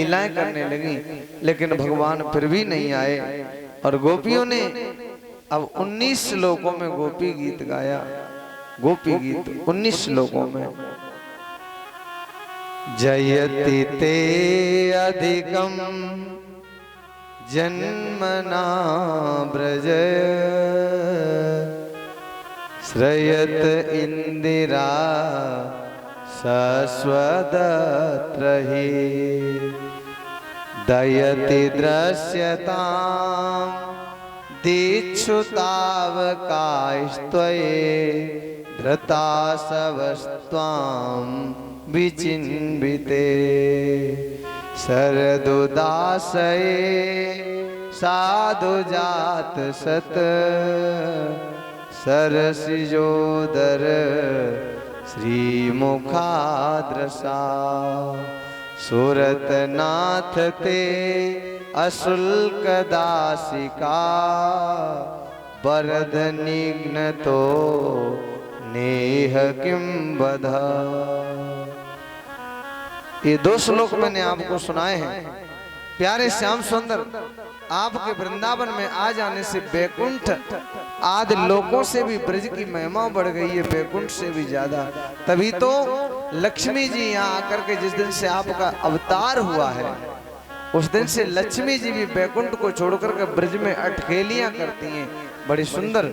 लीलाएं करने लगी, लेकिन भगवान फिर भी नहीं आए। और गोपियों ने अब 19 श्लोकों में गोपी गीत गाया। गोपी गीत 19 श्लोकों में। जयति ते अधिकम जन्मना ब्रज श्रयत इंदिरा सस्वदत्रहि दयति दृश्यतां दीक्षुतावकास्त्वये धृतासवस्त्वां विचिन्विते शरदुदासये साधुजात सत सरसिजोदर श्रीमुखाद्रसा सुरतनाथ ते अशुल्क दासिका वरद निघ्नतो नेह किम बधा। ये 2 श्लोक मैंने आपको सुनाए हैं। प्यारे श्याम सुंदर आपके वृंदावन में आ जाने से बैकुंठ आदि लोकों से भी ब्रज की महिमा बढ़ गई है, बैकुंठ से भी ज्यादा। तभी तो लक्ष्मी जी यहाँ आकर के जिस दिन से आपका अवतार हुआ है, उस दिन से लक्ष्मी जी भी बैकुंठ को छोड़कर के ब्रज में अटखेलियां करती हैं, बड़ी सुंदर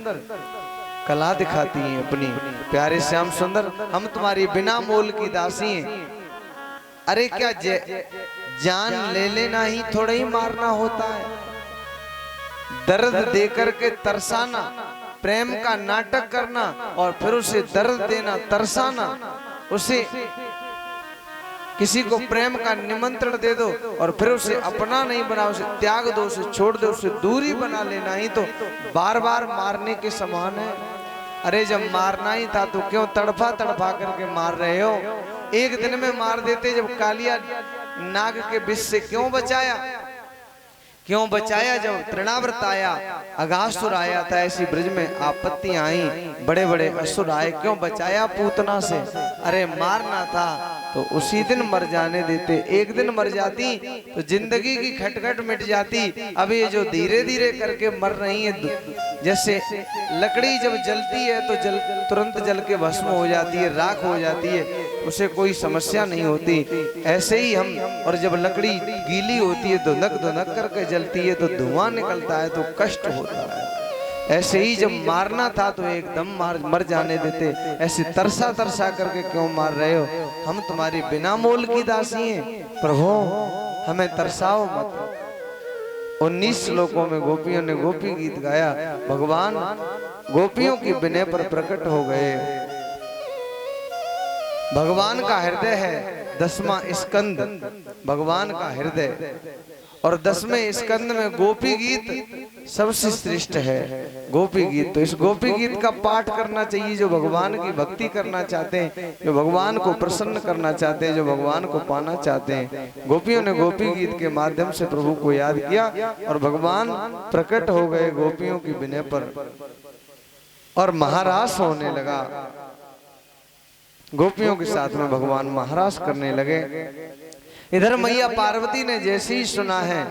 कला दिखाती हैं अपनी। प्यारे श्याम सुंदर हम तुम्हारी बिना मोल की दासी हैं। अरे क्या जान ले लेना ही थोड़ा ही मारना होता है। दर्द देकर के तरसाना, प्रेम का नाटक करना और फिर उसे दर्द देना, तरसाना, उसे किसी को प्रेम का निमंत्रण दे दो और फिर उसे अपना नहीं बनाओ, उसे त्याग दो, उसे छोड़ दो, उसे दूरी बना लेना ही तो बार बार मारने के समान है। अरे जब मारना ही था तो क्यों तड़फा तड़फा करके मार रहे हो? एक दिन में मार देते। जब कालिया नाग के विष से क्यों बचाया? क्यों बचाया? जब तृणाव्रत आया, अघासुर आया था, ऐसी ब्रज में आपत्तियां आई, बड़े बड़े असुर आए, क्यों बचाया पूतना से? अरे मारना था तो उसी दिन मर जाने देते। एक दिन मर जाती तो जिंदगी की खटखट मिट जाती। अब ये जो धीरे धीरे करके मर रही है, जैसे लकड़ी जब जलती है तो तुरंत जल के भस्म हो जाती है, राख हो जाती है, उसे कोई समस्या नहीं होती। ऐसे ही हम, और जब लकड़ी गीली होती है धुनक धुनक करके जलती है तो धुआं निकलता है तो कष्ट होता है। ऐसे ही जब मारना था तो एकदम मर जाने देते। ऐसे तरसा तरसा करके क्यों मार रहे हो? हम तुम्हारी बिना मोल की दासी हैं, प्रभु हमें तरसाओ मत। 19 श्लोकों में गोपियों ने गोपी गीत गाया। भगवान गोपियों की विनय पर प्रकट हो गए। भगवान का हृदय है 10वां स्कंद, भगवान का हृदय, और 10वें स्कंद में गोपी गीत सबसे श्रेष्ठ है। गोपी गीत, तो इस गोपी गीत का पाठ करना चाहिए जो भगवान की भक्ति करना चाहते हैं, जो भगवान को प्रसन्न करना चाहते हैं, जो भगवान को पाना चाहते हैं। गोपियों ने गोपी गीत के माध्यम से प्रभु को याद किया और भगवान प्रकट हो गए गोपियों की विनय पर और महारास होने लगा। गोपियों के साथ में भगवान महारास करने लगे। इधर मैया पार्वती ने जैसे ही सुना है,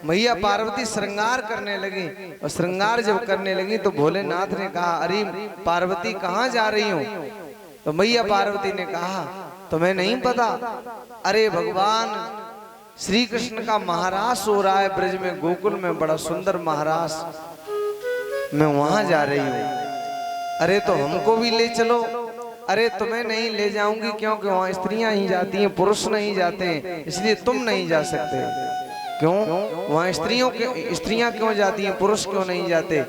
मैया पार्वती श्रृंगार करने लगी, और श्रृंगार जब करने लगी तो भोलेनाथ ने कहा, अरे पार्वती कहाँ जा रही हो? तो मैया पार्वती ने कहा, तुम्हें नहीं पता? अरे भगवान श्री कृष्ण का महारास हो रहा है ब्रज में, गोकुल में बड़ा सुंदर महारास, मैं वहां जा रही हूँ। अरे तो हमको भी ले चलो। अरे तुम्हें नहीं ले जाऊंगी, क्योंकि वहां स्त्रियां ही जाती हैं, पुरुष नहीं जाते हैं, इसलिए तुम नहीं जा सकते। क्यों? वहां स्त्रियां क्यों जाती हैं, पुरुष क्यों नहीं जाते?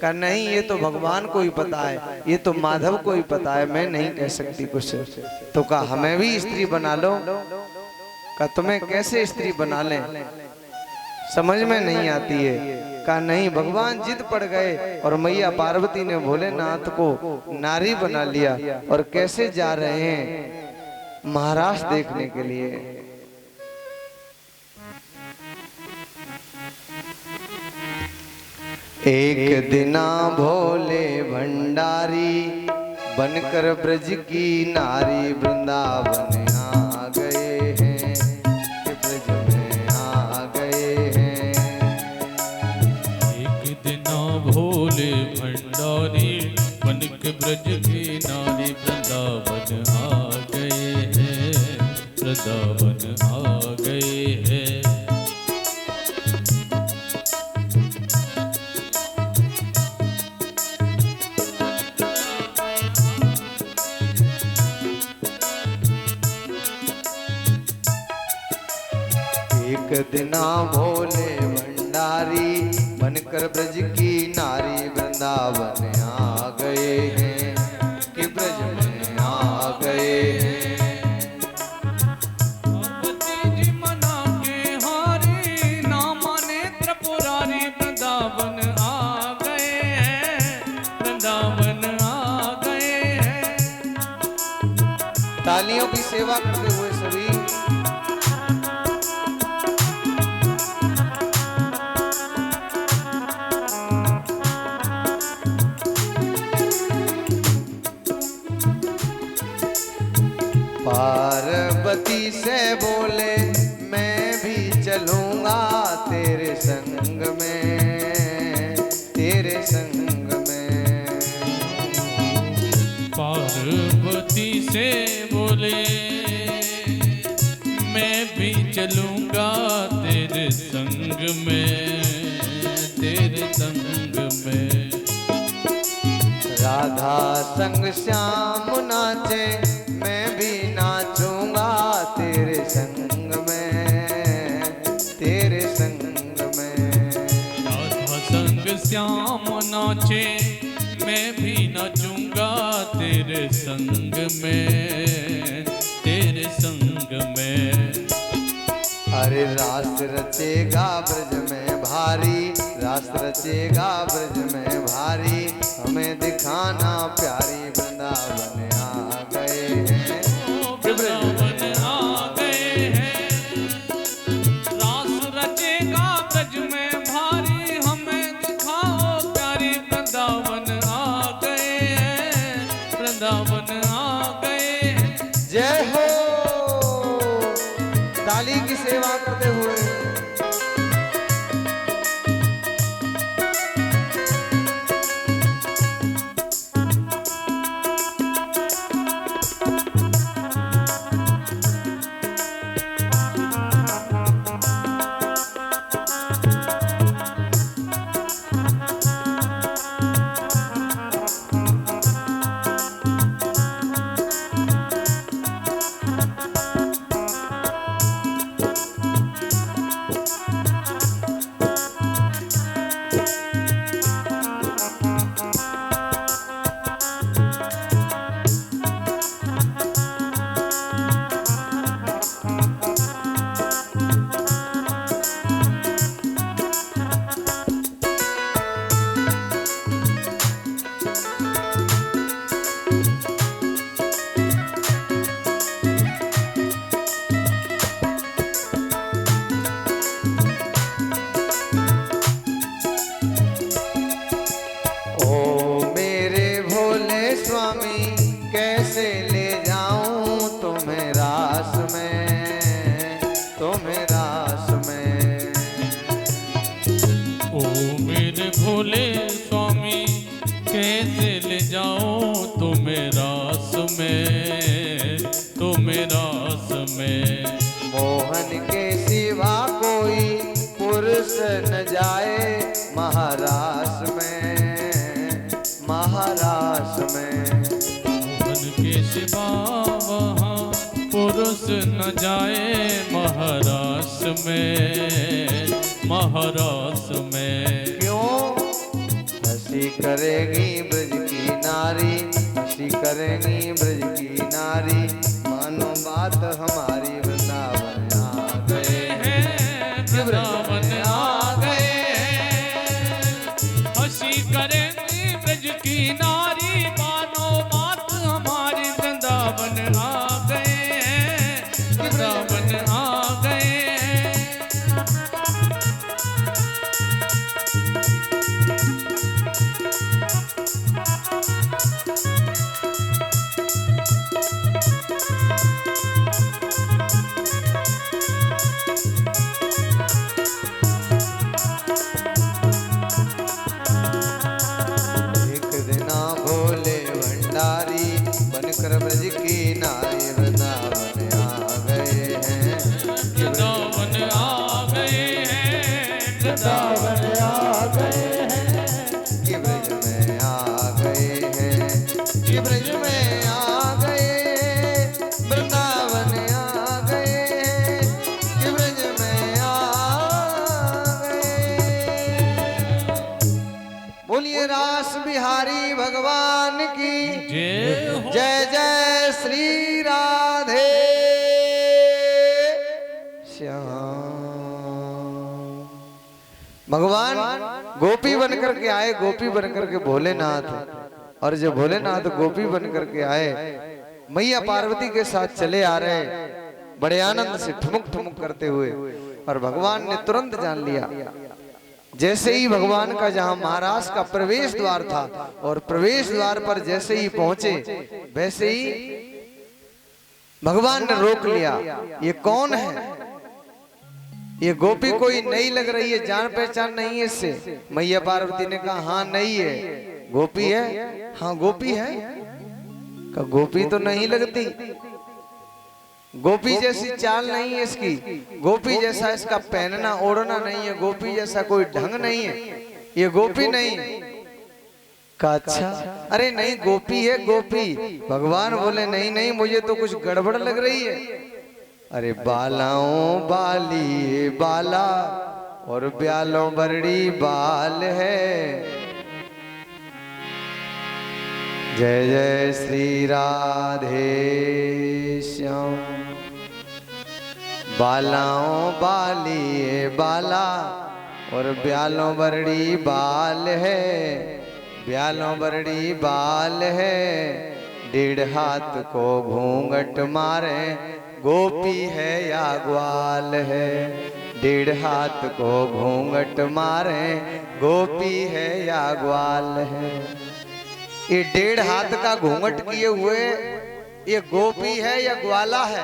कहा नहीं, ये तो भगवान को ही पता है, ये तो माधव को ही पता है, मैं नहीं कह सकती कुछ। तो कहा हमें भी स्त्री बना लो। कहा तुम्हें कैसे स्त्री बना लें, समझ में नहीं आती है। कहा नहीं, भगवान जिद पड़ गए और मैया पार्वती ने भोलेनाथ को नारी बना लिया। और कैसे जा रहे हैं महाराज देखने के लिए। एक दिना भोले भंडारी बनकर ब्रज की नारी वृंदावन आ गए हैं। ब्रज में ब्रज की नारी वृंदावन आ गए हैं, वृंदावन आ गए हैं। एक दिना भोले भंडारी बनकर ब्रज की नारी वृंदावन आ गए हैं, कि ब्रज में आ गए हैं। पार्वती जी मना के हारी, नामा नेत्र पुरारी वृंदावन आ गए हैं, वृंदावन आ गए हैं। तालियों की सेवा करते हुए सभी पार्वती से बोले मैं भी चलूंगा तेरे संग में, तेरे संग में। पार्वती से बोले मैं भी चलूंगा तेरे संग में, तेरे संग में। राधा संग श्याम नाचे मैं भी नाचूंगा तेरे संग में, तेरे संग में। राधा संग श्याम नाचे मैं भी नाचूंगा तेरे संग में, तेरे संग में। अरे रास रचेगा ब्रज में भारी, रास रचेगा ब्रज में भारी, हमें दिखाना प्यारी वृंदावन आ गए हैं, वृंदावन आ गए हैं। रास रचेगा ब्रज में भारी, हमें दिखाओ प्यारी वृंदावन आ गए हैं, वृंदावन आ गए हैं। जय हो। ताली की सेवा करते हुए भोले स्वामी कैसे ले जाऊं तुम्हें रास में, तुम्हें रास में। मोहन के सिवा कोई पुरुष न जाए महारास में, महारास में। मोहन के सिवा वहाँ पुरुष न जाए महारास में, महारास में। हंसी करेगी ब्रज की नारी, हंसी करेगी ब्रज की नारी, मानो बात हमारी वृंदावन आ गए हैं, वृंदावन आ गए हैं। हंसी करेगी ब्रज की नारी, मानो बात हमारी वृंदावन आ गए हैं, वृंदावन आ गए हैं। बिहारी भगवान की जय हो। जय जय श्री राधे श्याम। भगवान गोपी बनकर के आए, गोपी बनकर के भोलेनाथ, और जब भोलेनाथ गोपी बनकर के आए मैया पार्वती के साथ चले आ रहे बड़े आनंद से ठुमुक ठुमुक करते हुए, और भगवान ने तुरंत जान लिया। जैसे ही भगवान का जहां महाराज का प्रवेश द्वार था, और प्रवेश द्वार पर जैसे ही पहुंचे वैसे ही भगवान ने रोक लिया। ये कौन है? ये गोपी कोई नई लग रही है, जान पहचान नहीं है इससे। मैया पार्वती ने कहा हाँ नहीं है, गोपी है। हाँ गोपी है। का गोपी तो नहीं लगती, गोपी जैसी चाल नहीं है इसकी, गोपी जैसा इसका पहनना ओढ़ना नहीं है, गोपी जैसा कोई ढंग नहीं है, ये गोपी नहीं। का अच्छा, अरे नहीं गोपी है गोपी। भगवान बोले नहीं नहीं, मुझे तो कुछ गड़बड़ लग रही है। अरे बालाओं बाली बाला और ब्यालों बरड़ी बाल है। जय जय श्री राधे श्याम। बालाओं बाली बाला और ब्यालों बरड़ी बाल है, ब्यालों बरड़ी बाल है। 1.5 हाथ को घूंघट मारे, गोपी है या ग्वाल है। 1.5 हाथ को घूंघट मारे, गोपी है या ग्वाल है। ये 1.5 हाथ का घूंघट किए हुए ये गोपी है या ग्वाला है,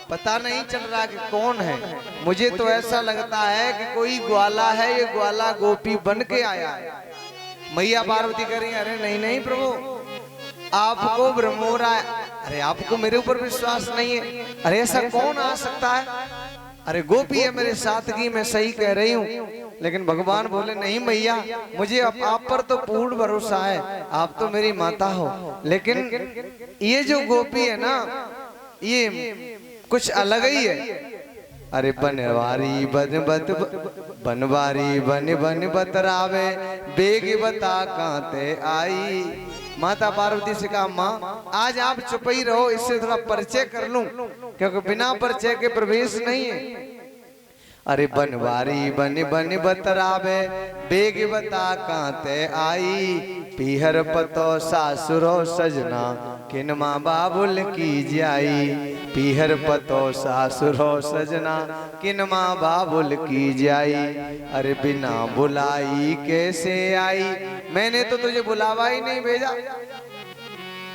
पता नहीं चल रहा कि कौन है। मुझे तो ऐसा लगता है कि कोई ग्वाला है, ये ग्वाला गोपी बन के आया है। मैया पार्वती कह रही है अरे नहीं नहीं प्रभु, आपको भ्रम हो रहा है। अरे आपको मेरे ऊपर विश्वास नहीं है? अरे ऐसा कौन आ सकता है? अरे गोपी है मेरे साथ की, मैं सही कह रही हूँ। लेकिन भगवान बोले नहीं मैया, मुझे आप पर तो पूर्ण भरोसा है, आप तो मेरी माता हो। लेकिन ये जो गोपी है ना, ये कुछ अलग ही है। अरे बनवारी बन बत बनवारी बन बन बतरावे, बेग बता कांते आई। माता पार्वती से कहा माँ आज आप चुप ही रहो, इससे थोड़ा परिचय कर लूं, क्योंकि बिना परिचय के प्रवेश नहीं है। अरे बनवारी बन बन बतरावे, बेग बता कांते आई। पीहर पतो सासुरो सजना, किन माँ बाबुल की जाई। पीहर पतो सासुरो सजना, किन माँ बाबुल की जाई। अरे बिना बुलाई कैसे आई, मैंने तो तुझे बुलावा ही नहीं भेजा।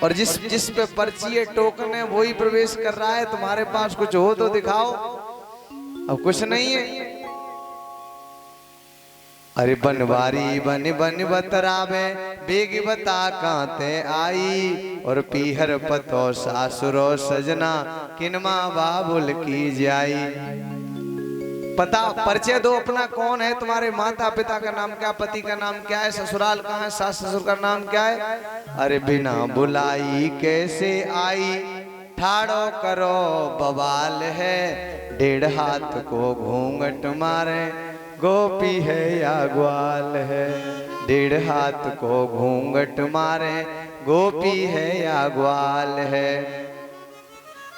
और जिस पे पर्ची है टोकन है वही प्रवेश कर रहा है। तुम्हारे पास कुछ हो तो दिखाओ, अब कुछ नहीं है। अरे बनवारी बन बन बतरावे, बेग बता कांते आई। और पीहर पतो सासुरो सजना, किन माँ बाबुल की जाई। पता परिचय दो अपना, कौन है तुम्हारे माता पिता का नाम क्या, पति का नाम क्या है, ससुराल कहाँ है, सास ससुर का नाम क्या है। अरे बिना बुलाई कैसे आई, ठाड़ो करो बवाल है। 1.5 हाथ को घूंघट मारे, गोपी है या ग्वाल है। 1.5 हाथ को घूंघट मारे, गोपी है या ग्वाल है।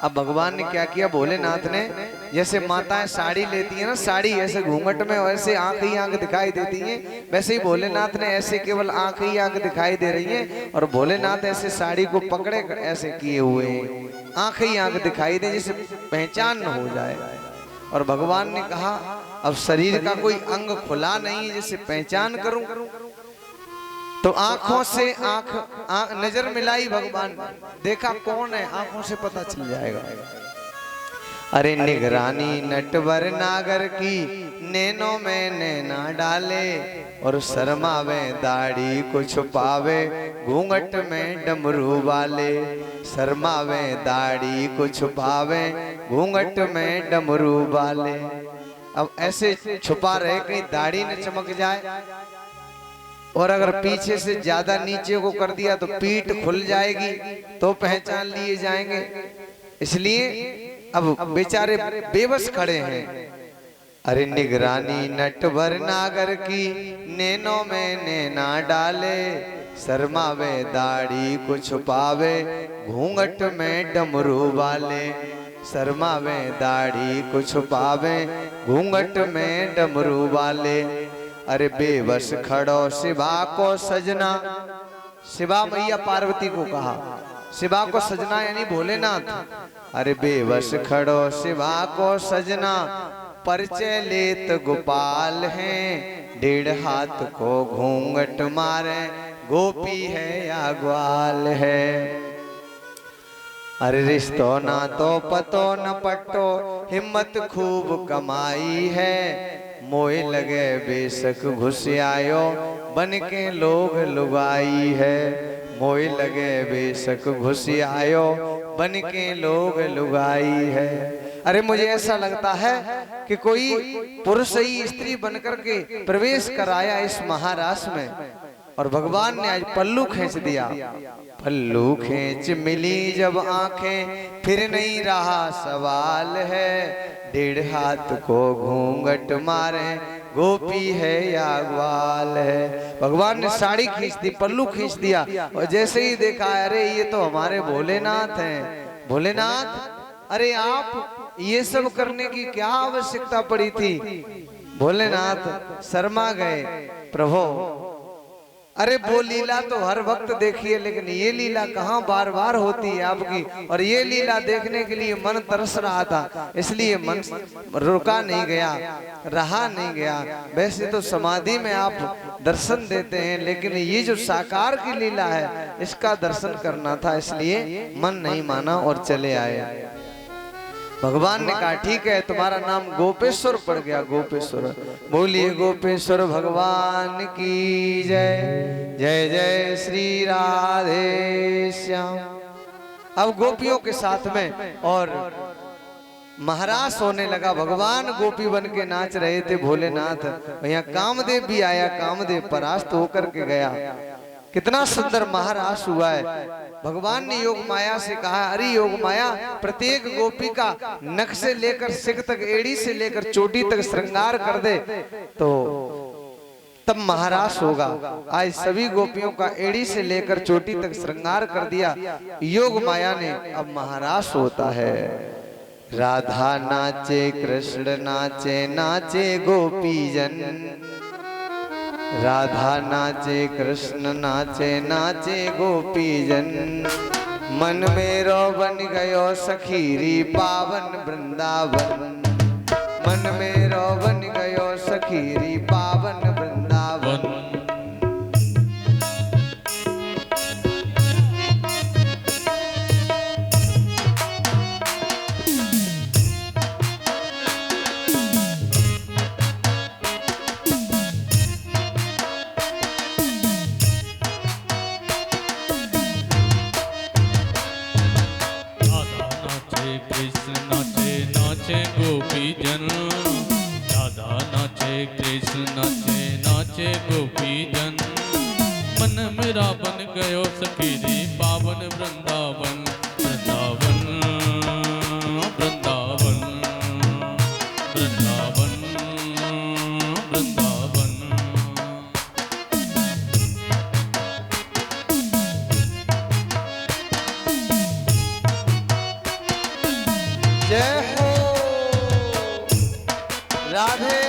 अब भगवान ने क्या किया, भोलेनाथ ने जैसे माताएं साड़ी लेती है ना, साड़ी ऐसे घूंघट में वैसे आंख ही आंख दिखाई देती है, वैसे ही भोलेनाथ ने ऐसे केवल आंख ही आंख दिखाई दे रही है। और भोलेनाथ ऐसे साड़ी को पकड़े ऐसे किए हुए हैं, आंख ही आंख दिखाई दे, जिसे पहचान न हो जाए। और भगवान ने कहा अब शरीर का कोई अंग खुला नहीं है जिसे पहचान करूं, तो आंखों से आंख नजर मिलाई भगवान, देखा कौन है, आंखों से पता चल जाएगा। अरे निगरानी नटवर नागर की, नैनों में नैना डाले। और शर्मावे दाढ़ी को छुपावे, घूंघट में डमरू वाले। शर्मावे दाढ़ी को छुपावे, घूंघट में डमरू वाले। अब ऐसे छुपा रहे कहीं दाढ़ी न चमक जाए, और अगर पीछे से ज्यादा नीचे को कर दिया तो पीठ खुल जाएगी, तो पहचान लिए जाएंगे। इसलिए अब बेचारे बेबस खड़े हैं। अरे निगरानी नटवर नागर की, नैनों में नैना डाले, शर्मा वे दाढ़ी को छुपावे, घूंघट में डमरू वाले। शर्मा वे दाढ़ी को छुपावे, घूंघट में डमरू वाले। अरे बेबस खड़ो शिवा को सजना, शिवा मैया पार्वती को कहा, शिवा को सजना यानी भोलेनाथ। अरे बेबस खड़ो शिवा को सजना, परिचय लेत गोपाल हैं, 1.5 हाथ को घूंघट मारे, गोपी है या ग्वाल है। अरे रिश्तो ना तो पतो न पट्टो, हिम्मत खूब कमाई है, मोए लगे बेशक घुस आयो, बन के लोग लुगाई है। मोए लगे बेशक घुस आयो, बन के लोग लुगाई है। अरे मुझे ऐसा लगता है कि कोई पुरुष ही स्त्री बनकर के प्रवेश कराया इस महारास में, और भगवान ने आज पल्लू खींच दिया। पल्लू खींच मिली जब आंखें, फिर नहीं रहा सवाल है, 1.5 हाथ को घूंघट मारे, गोपी है या ग्वाल है। भगवान ने साड़ी खींच दी, पल्लू खींच दिया, और जैसे ही देखा अरे ये तो हमारे भोलेनाथ हैं। भोलेनाथ अरे आप ये सब करने की क्या आवश्यकता पड़ी थी? भोलेनाथ शर्मा गए, प्रभु अरे वो लीला तो हर वक्त देखिए, लेकिन ये लीला कहाँ बार बार होती है आपकी, और ये लीला देखने के लिए मन तरस रहा था, इसलिए मन रुका नहीं गया, रहा नहीं गया। वैसे तो समाधि में आप दर्शन देते हैं, लेकिन ये जो साकार की लीला है इसका दर्शन करना था, इसलिए मन नहीं माना और चले आए। भगवान ने कहा ठीक है, तुम्हारा नाम गोपेश्वर पड़ गया, गोपेश्वर। बोलिए गोपेश्वर भगवान की जय। जय जय श्री राधे श्याम। अब गोपियों के साथ में और महारास होने लगा। भगवान गोपी बन के नाच रहे थे भोलेनाथ। यहाँ कामदेव भी आया, कामदेव परास्त होकर के गया। कितना सुंदर महारास हुआ है। भगवान ने योग माया से कहा, अरे योग माया प्रत्येक गोपी का नख से लेकर सिख तक, एड़ी से लेकर चोटी तक श्रृंगार कर दे तो तब महारास होगा। आज सभी गोपियों का एड़ी से लेकर चोटी तक श्रृंगार कर दिया योग माया ने, अब महारास होता है। राधा नाचे कृष्ण नाचे, नाचे गोपी जन। राधा नाचे कृष्ण नाचे, नाचे गोपी जन। मन मेरो बन गयो सखीरी पावन वृंदावन। मन मेरो बन गयो सखीरी पावन वृंदावन। गोपी जन। राधा नाचे कृष्ण नाचे, नाचे गोपी जन। मन मेरा बन गयो सखीरी पावन वृंदावन। वृंदावन वृंदावन वृंदावन वृंदावन। जय हो राधे।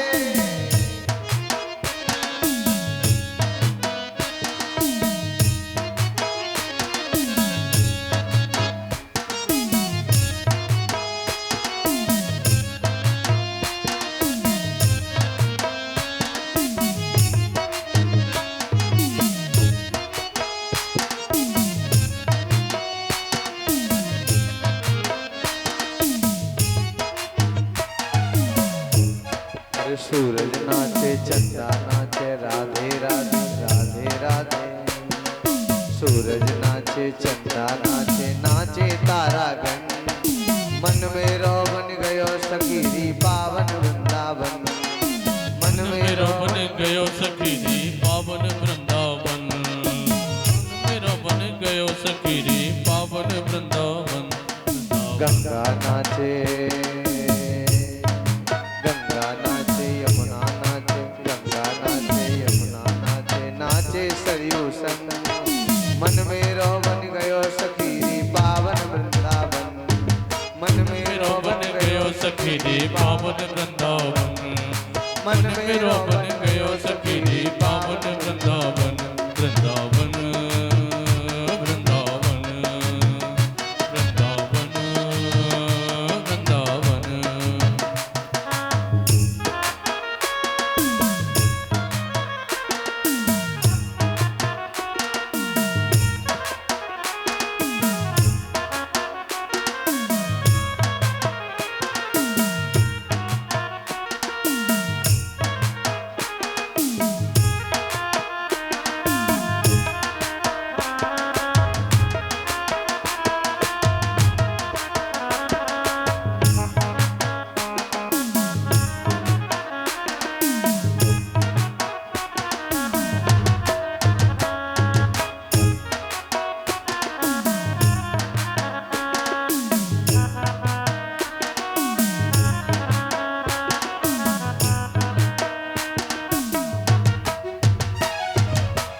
सूरज नाचे चंदा नाचे, राधे राधे राधे राधे। सूरज नाचे चंदा नाचे, नाचे तारागण। मन मेरो बन गयो सखीरी पावन वृंदावन। मन मेरो बन गयो सखीरी पावन वृंदावन। मेरो बन गयो सखीरी पावन वृंदावन। गंगा नाचे, गंगा नाचे सखी पावन वृंदावन मन मेरो बन गयो सखी पावन वृंदावन वृंदावन वृंदावन वृंदावन वृंदावन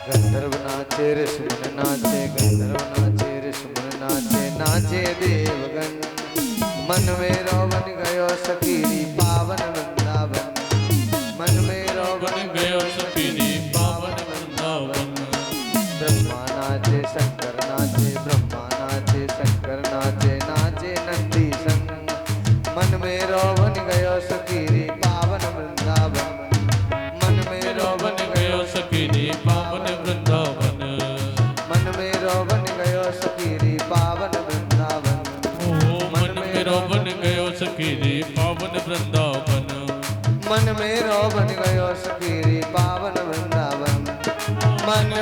गंधर्व नाचे ऋषिमुन नाचे गंधर्व नाचे ऋषिमुन नाचे नाचे देवगन मन में रोवन गयो सखी पावन वृंदावन मन में रोवन बन गयो सखी पावन वृंदावन ब्रह्मा नाचे शंकर नाचे ब्रह्मा नाचे शंकर नाचे नाचे नंदी संग मन में रोवन गयो सखी पावन वृंदावन मन में रोवन गयो सखी पावन वृंदावन मन में रोवन गयो सखी पावन वृंदावन मन मेरो बन गयो सखी पावन वृंदावन मन में रोवन गयो सखी पावन वृंदावन मन